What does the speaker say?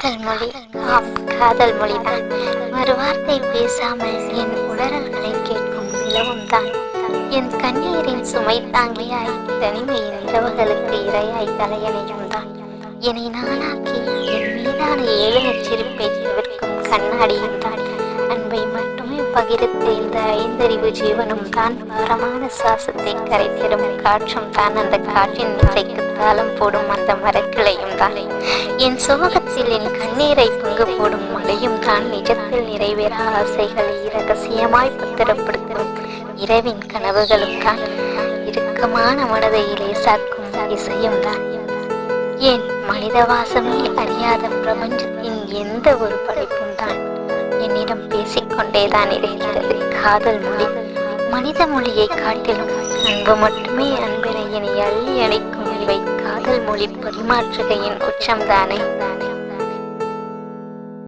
காதல் மொழி, ஆம் காதல் மொழிதான். ஒரு வார்த்தை பேசாமல் என் உளறல்களை கேட்கும் நிலவும் தான். என் கண்ணீரின் சுமை தாங்கியாய், தனிமையின் இரவுகளுக்கு இரையாய் தலையணையும் தான். என்னை நானாக்கி என் மீதான ஏளனச் சிரிப்பை தவிர்க்கும் கண்ணாடியும் தான். அன்பை மட்டுமே பகிர்ந்து இந்த ஐந்தறிவு ஜீவனும் தான். மரமான சுவாசத்தை கரைத்திடும் காற்றும் தான். அந்த காற்றின் இசைக்கு தாளம் போடும் அந்த மரக்கிளையும் தான். என் சோகத்தில் என் கண்ணீரை பங்கு போடும் மழையும் தான். நிஜத்தில் நிறைவேற ஆசைகளை இரகசியமாய் பத்திரப்படுத்தும் இரவின் கனவுகளும் தான். இறுக்கமான மனதை லேசாக்கும் இசையும் தான். ஏன் மனித வாசமே அறியாத பிரபஞ்சத்தின் எந்த ஒரு படைப்பும் தான் என்னிடம் பேசிக்கொண்டேதான் இருக்கிறது. காதல் மொழி மனித மொழியை காட்டிலும் அன்பு மட்டுமே அன்பினை என்னை அள்ளி அணைக்கும். இவை காதல் மொழி பரிமாற்றுகையின் உச்சம்தானே.